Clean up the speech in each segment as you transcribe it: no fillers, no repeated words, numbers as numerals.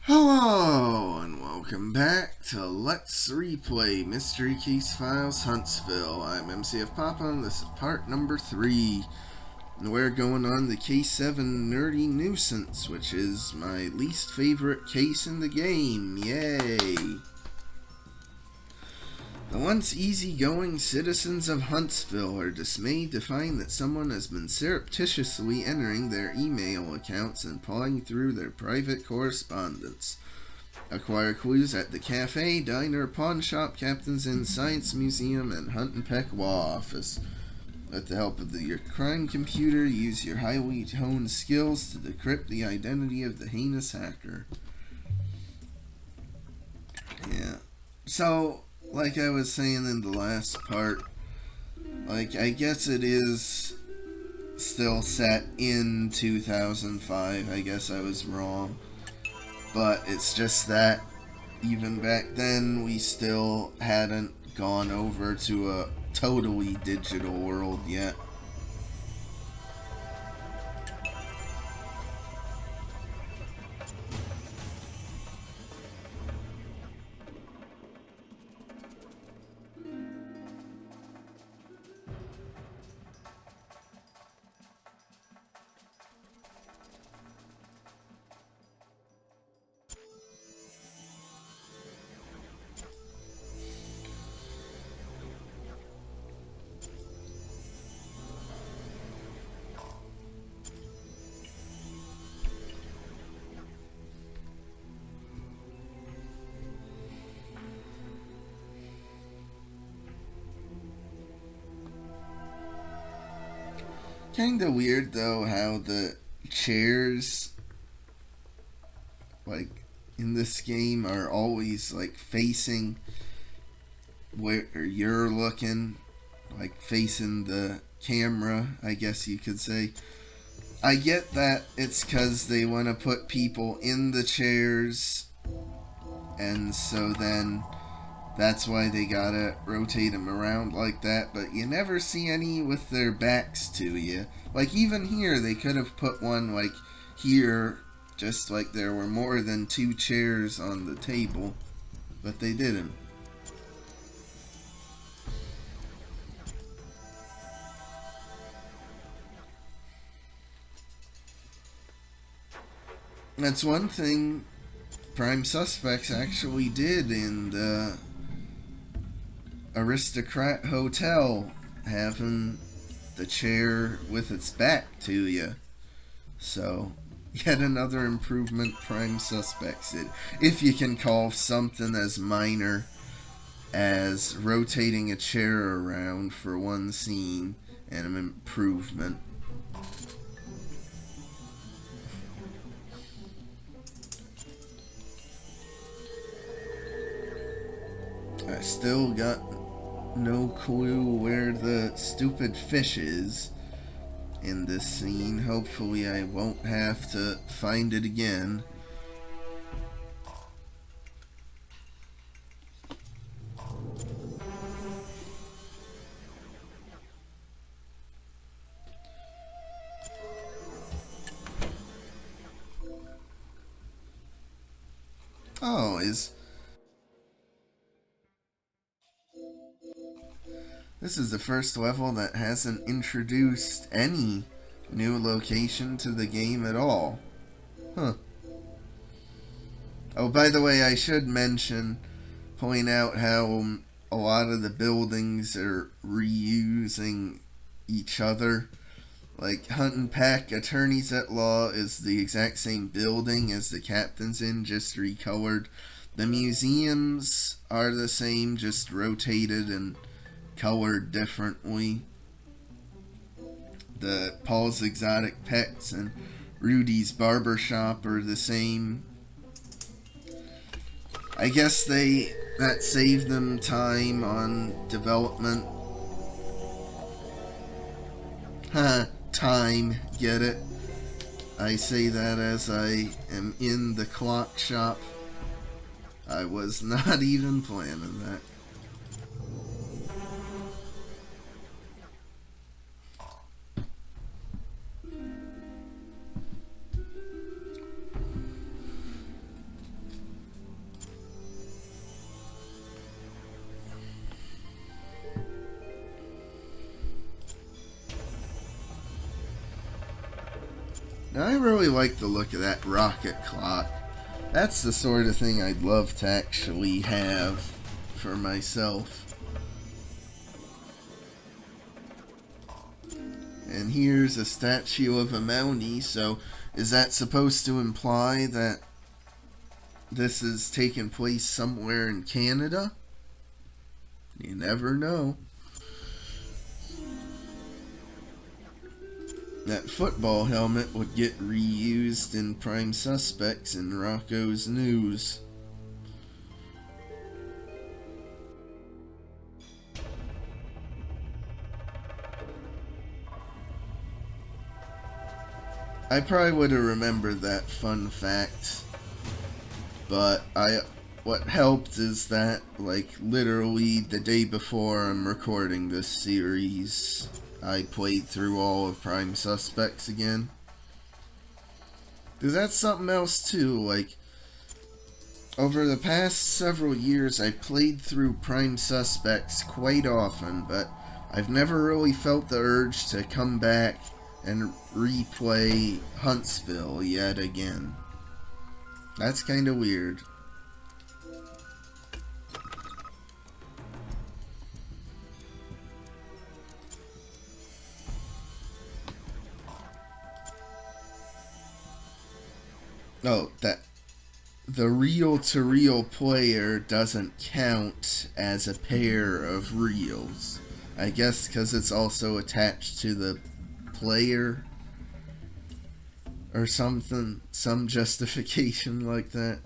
Hello and welcome back to Let's Replay Mystery Case Files Huntsville. I'm MCFPapa and this is part number 3. And we're going on the Case 7 Nerdy Nuisance, which is my least favorite case in the game. Yay! The once easygoing citizens of Huntsville are dismayed to find that someone has been surreptitiously entering their email accounts and pawing through their private correspondence. Acquire clues at the cafe, diner, pawn shop, Captain's Inn, Science Museum, and Hunt and Peck Law Office. With the help of your crime computer, use your highly honed skills to decrypt the identity of the heinous hacker. Yeah. So, like I was saying in the last part, I guess it is still set in 2005. I guess I was wrong. But it's just that even back then, we still hadn't gone over to a totally digital world yet. Kinda weird though how the chairs, like, in this game are always like facing where you're looking, like facing the camera, I guess you could say. I get that it's because they want to put people in the chairs, and so then that's why they gotta rotate them around like that, but you never see any with their backs to you. Like, even here, they could have put one, like, here, just like there were more than 2 chairs on the table, but they didn't. That's one thing Prime Suspects actually did in the Aristocrat Hotel, having the chair with its back to you. So, yet another improvement Prime Suspects did. If you can call something as minor as rotating a chair around for one scene an improvement. I still got no clue where the stupid fish is in this scene. Hopefully I won't have to find it again. Oh, this is the first level that hasn't introduced any new location to the game at all. Huh. Oh, by the way, I should point out how a lot of the buildings are reusing each other. Like, Hunt and Peck Attorneys at Law is the exact same building as the Captain's Inn, just recolored. The museums are the same, just rotated and colored differently. The Paul's Exotic Pets and Rudy's Barbershop are the same. I guess that saved them time on development. Time, get it? I say that as I am in the clock shop. I was not even planning that. I really like the look of that rocket clock. That's the sort of thing I'd love to actually have for myself. And here's a statue of a Mountie, so is that supposed to imply that this is taking place somewhere in Canada? You never know. That football helmet would get reused in Prime Suspects in Rocco's News. I probably would have remembered that fun fact, but what helped is that, like, literally the day before I'm recording this series, I played through all of Prime Suspects again. Because that's something else too, like, over the past several years I played through Prime Suspects quite often, but I've never really felt the urge to come back and replay Huntsville yet again. That's kind of weird. Oh, that the reel-to-reel player doesn't count as a pair of reels. I guess because it's also attached to the player or something, some justification like that.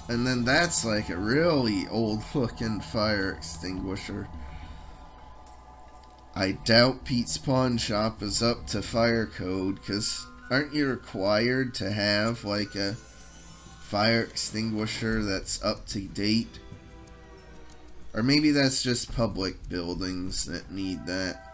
And then that's like a really old looking fire extinguisher. I doubt Pete's Pawn Shop is up to fire code, because aren't you required to have like a fire extinguisher that's up to date? Or maybe that's just public buildings that need that.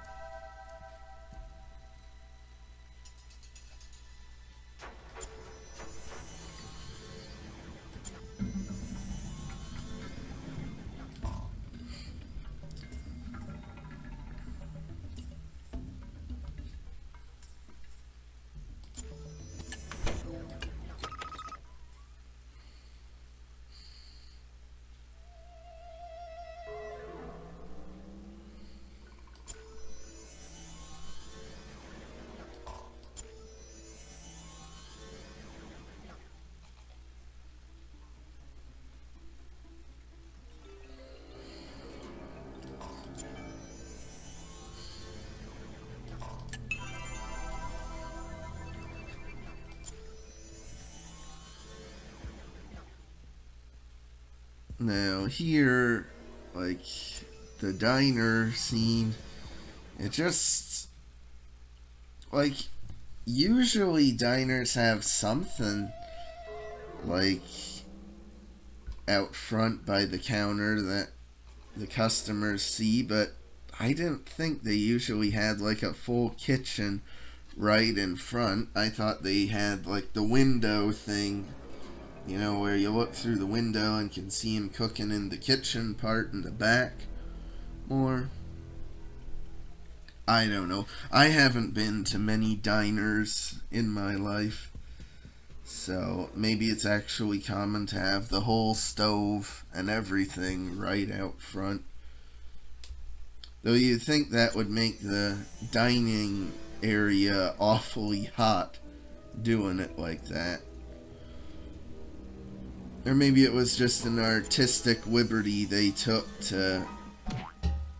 Now here, like, the diner scene, it just, like, usually diners have something, like, out front by the counter that the customers see, but I didn't think they usually had, like, a full kitchen right in front. I thought they had, like, the window thing, you know, where you look through the window and can see him cooking in the kitchen part in the back more. I don't know. I haven't been to many diners in my life, so maybe it's actually common to have the whole stove and everything right out front. Though you'd think that would make the dining area awfully hot doing it like that. Or maybe it was just an artistic liberty they took to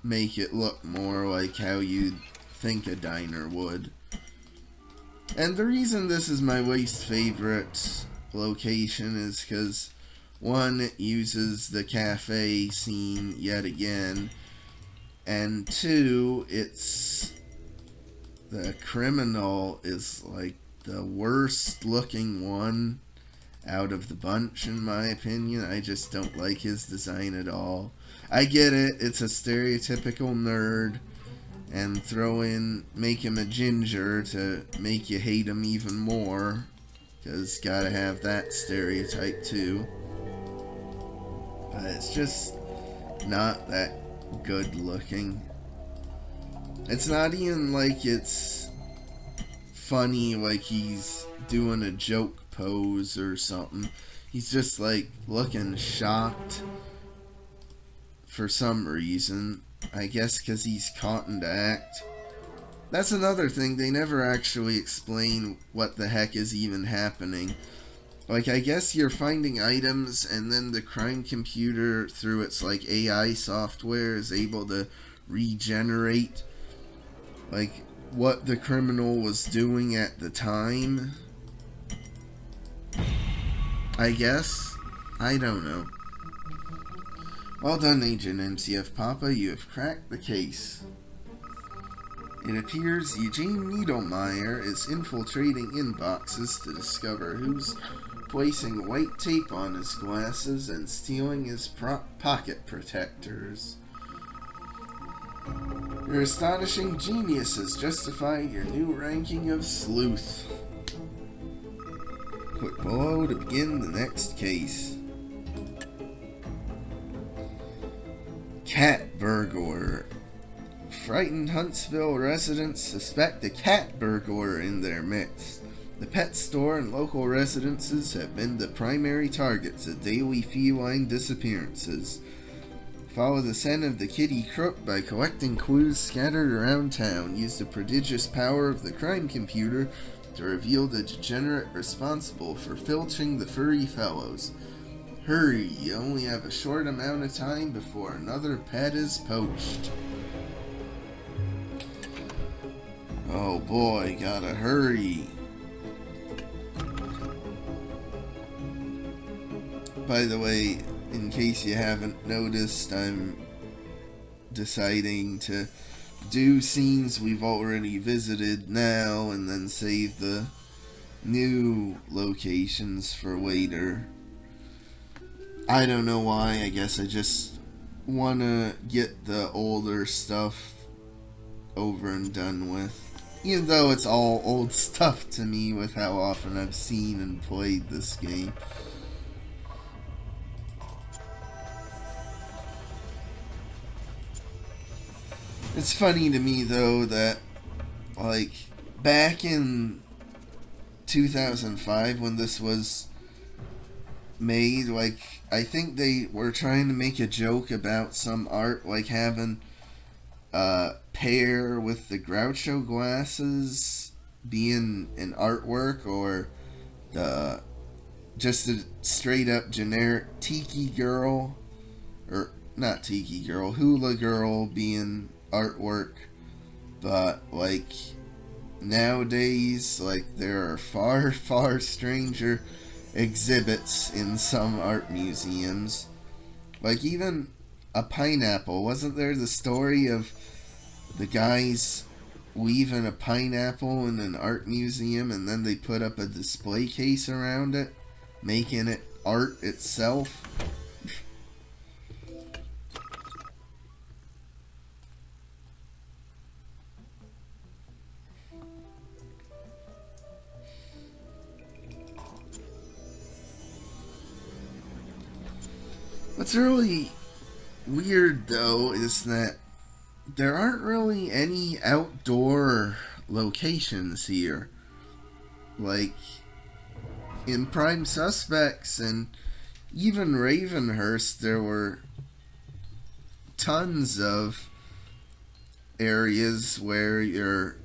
make it look more like how you'd think a diner would. And the reason this is my least favorite location is because, one, it uses the cafe scene yet again, and two, it's the criminal is like the worst looking one out of the bunch, in my opinion. I just don't like his design at all. I get it, it's a stereotypical nerd, and make him a ginger to make you hate him even more, because gotta have that stereotype too. But it's just not that good looking. It's not even like it's funny, like he's doing a joke pose or something. He's just like looking shocked for some reason. I guess because he's caught in the act. That's another thing, they never actually explain what the heck is even happening. Like, I guess you're finding items and then the crime computer, through its like AI software, is able to regenerate like what the criminal was doing at the time. I guess. I don't know. Well done, Agent MCFPapa. You have cracked the case. It appears Eugene Niedermeyer is infiltrating inboxes to discover who's placing white tape on his glasses and stealing his pocket protectors. Your astonishing genius has justified your new ranking of sleuth. Click below to begin the next case. Cat burglar. Frightened Huntsville residents suspect a cat burglar in their midst. The pet store and local residences have been the primary targets of daily feline disappearances. Follow the scent of the kitty crook by collecting clues scattered around town. Use the prodigious power of the crime computer to reveal the degenerate responsible for filching the furry fellows. Hurry, you only have a short amount of time before another pet is poached. Oh boy, gotta hurry. By the way, in case you haven't noticed, I'm deciding to do scenes we've already visited now and then save the new locations for later. I don't know why, I guess I just want to get the older stuff over and done with. Even though it's all old stuff to me with how often I've seen and played this game. It's funny to me though that, like, back in 2005 when this was made, like, I think they were trying to make a joke about some art, like having a pair with the Groucho glasses being an artwork, or the just a straight up generic Tiki Girl, or not Tiki Girl, Hula Girl being artwork. But like nowadays, like, there are far, far stranger exhibits in some art museums. Like even a pineapple. Wasn't there the story of the guys weaving a pineapple in an art museum and then they put up a display case around it, making it art itself? What's really weird though is that there aren't really any outdoor locations here. Like in Prime Suspects and even Ravenhurst, there were tons of areas where you're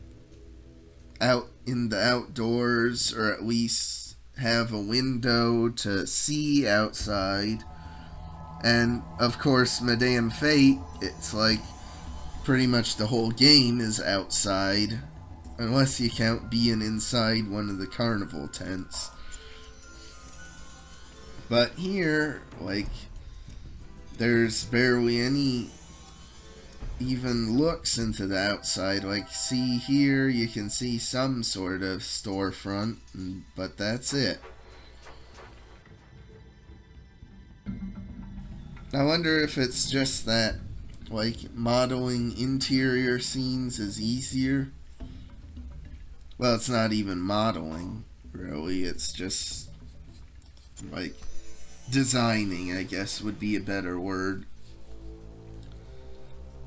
out in the outdoors, or at least have a window to see outside. And of course, Madame Fate, it's like pretty much the whole game is outside, unless you count being inside one of the carnival tents. But here, like, there's barely any even looks into the outside. Like, see here, you can see some sort of storefront, but that's it. I wonder if it's just that, like, modeling interior scenes is easier. Well, it's not even modeling, really. It's just, like, designing, I guess would be a better word.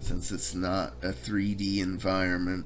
since it's not a 3D environment.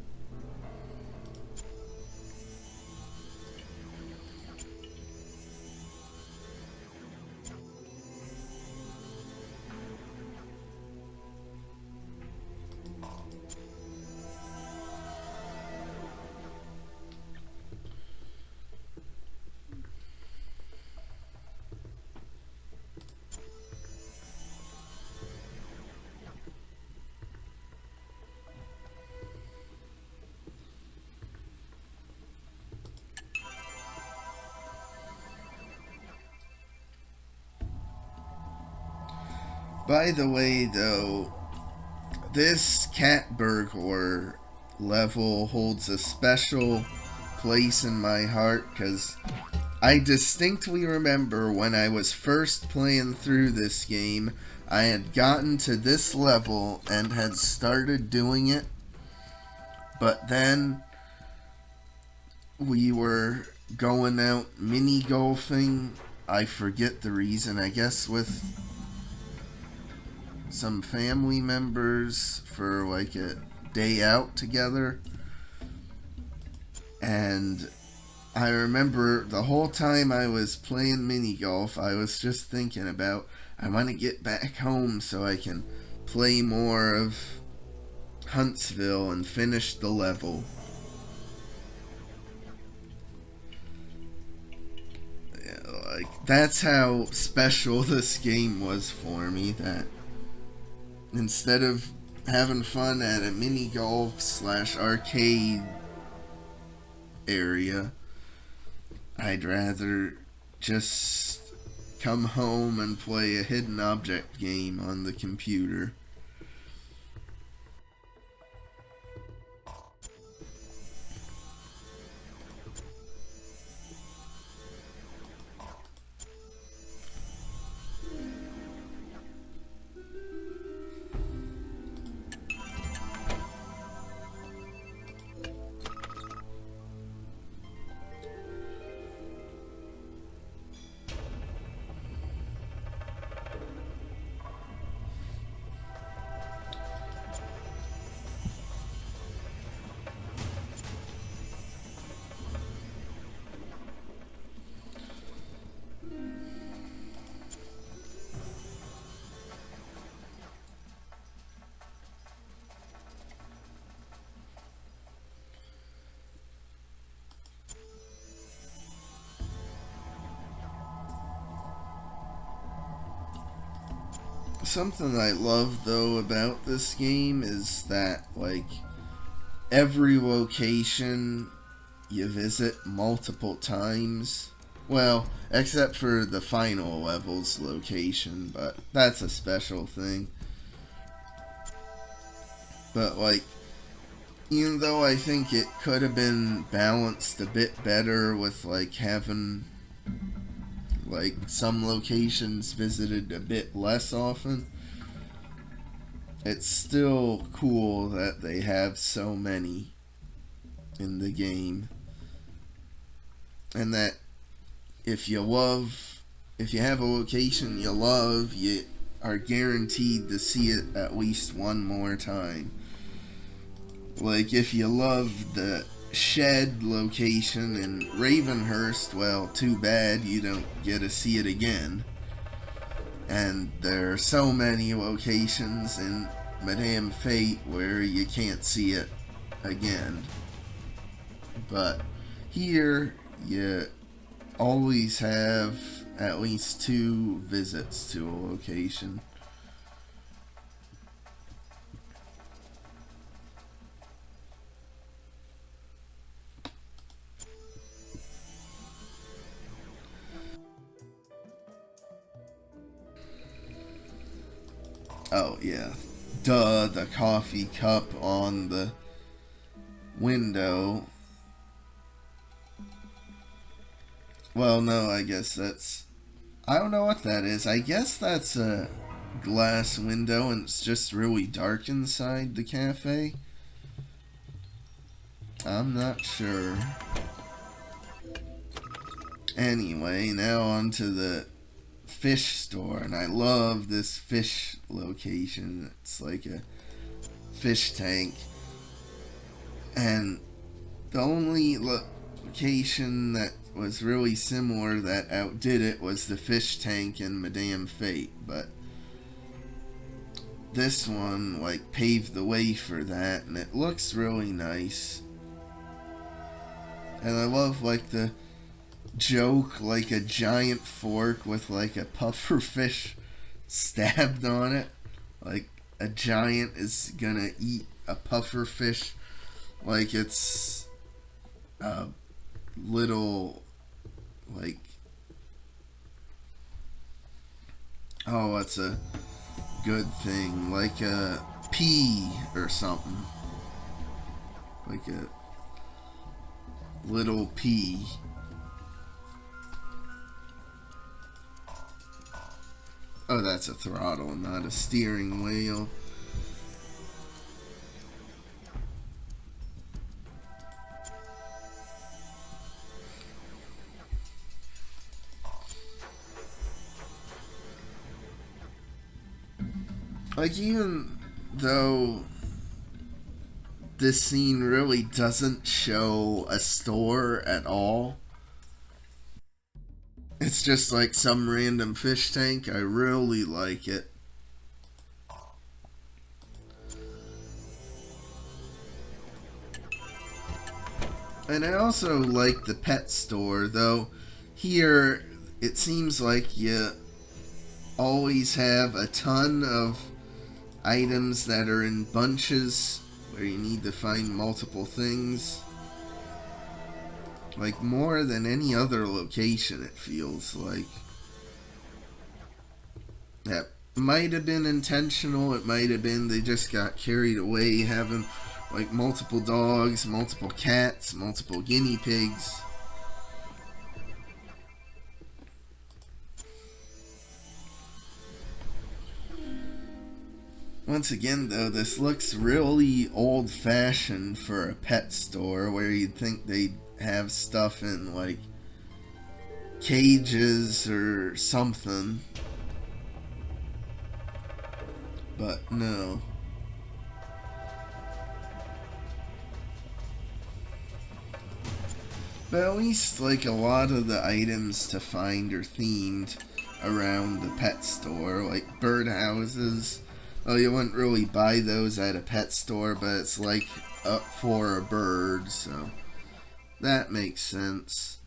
By the way, though, this cat burglar level holds a special place in my heart because I distinctly remember when I was first playing through this game, I had gotten to this level and had started doing it, but then we were going out mini golfing. I forget the reason, I guess with some family members for like a day out together. And I remember the whole time I was playing mini golf, I was just thinking about, I want to get back home so I can play more of Huntsville and finish the level. Yeah, like, that's how special this game was for me, that instead of having fun at a mini golf / arcade area, I'd rather just come home and play a hidden object game on the computer. Something I love though about this game is that like every location you visit multiple times. Well, except for the final level's location, but that's a special thing. But like, even though I think it could have been balanced a bit better with like having like some locations visited a bit less often, it's still cool that they have so many in the game. And that if you have a location you love, you are guaranteed to see it at least one more time. Like if you love the shed location in Ravenhurst, well, too bad you don't get to see it again. And there are so many locations in Madame Fate where you can't see it again. But here, you always have at least 2 visits to a location. Oh, yeah. Duh, the coffee cup on the window. Well, no, I guess that's... I don't know what that is. I guess that's a glass window and it's just really dark inside the cafe. I'm not sure. Anyway, now on to the fish store, and I love this fish location. It's like a fish tank. And the only location that was really similar that outdid it was the fish tank in Madame Fate. But this one, like, paved the way for that, and it looks really nice. And I love, like, the joke, like a giant fork with, like, a puffer fish stabbed on it. Like, a giant is gonna eat a puffer fish like it's a little, like, oh, it's a good thing, like a pea or something, like a little pea. Oh, that's a throttle, not a steering wheel. Like, even though this scene really doesn't show a store at all, it's just like some random fish tank, I really like it. And I also like the pet store, though here it seems like you always have a ton of items that are in bunches where you need to find multiple things. Like, more than any other location, it feels like. That might have been intentional, it might have been they just got carried away having, like, multiple dogs, multiple cats, multiple guinea pigs. Once again, though, this looks really old-fashioned for a pet store where you'd think they'd have stuff in, like, cages or something. But no. But at least, like, a lot of the items to find are themed around the pet store, like birdhouses. Well, you wouldn't really buy those at a pet store, but it's like up for a bird, so that makes sense.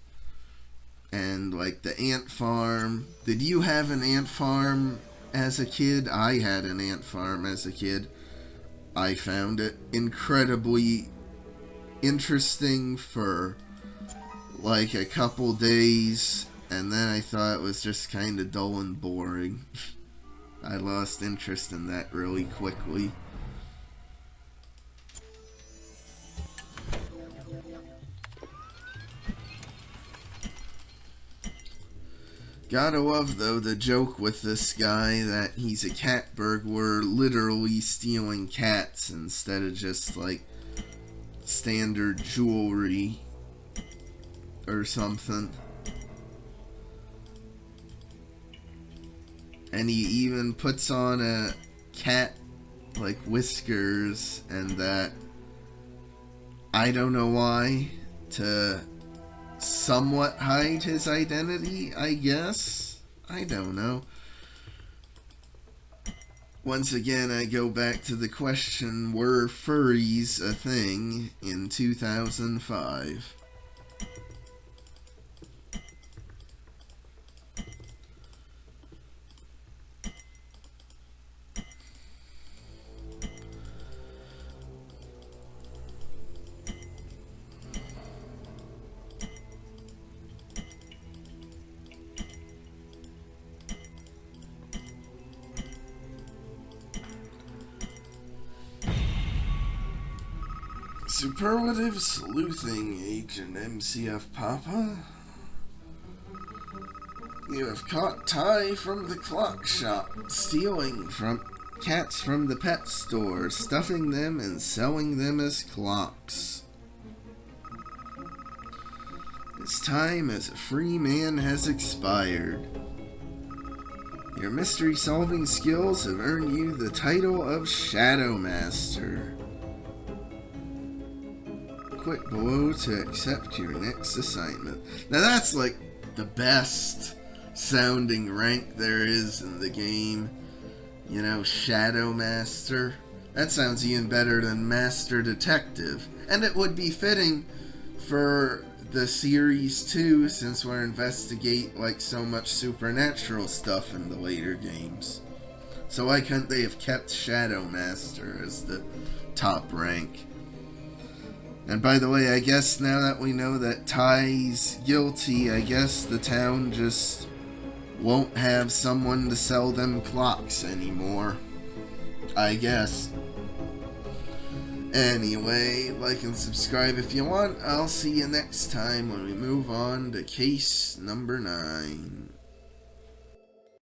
And like the ant farm. Did you have an ant farm as a kid? I had an ant farm as a kid. I found it incredibly interesting for like a couple days, and then I thought it was just kind of dull and boring. I lost interest in that really quickly. Gotta love, though, the joke with this guy that he's a cat burglar, literally stealing cats instead of just, like, standard jewelry or something. And he even puts on a cat, like, whiskers and that. I don't know why. To somewhat hide his identity, I guess. I don't know. Once again, I go back to the question, were furries a thing in 2005? Superlative sleuthing agent MCFPapa. You have caught Ty from the clock shop, stealing from cats from the pet store, stuffing them and selling them as clocks. His time as a free man has expired. Your mystery solving skills have earned you the title of Shadow Master. Click below to accept your next assignment. Now that's like the best sounding rank there is in the game. You know, Shadow Master. That sounds even better than Master Detective. And it would be fitting for the series too, since we're investigate like so much supernatural stuff in the later games. So why couldn't they have kept Shadow Master as the top rank? And by the way, I guess now that we know that Ty's guilty, I guess the town just won't have someone to sell them clocks anymore. I guess. Anyway, like and subscribe if you want. I'll see you next time when we move on to case number 9.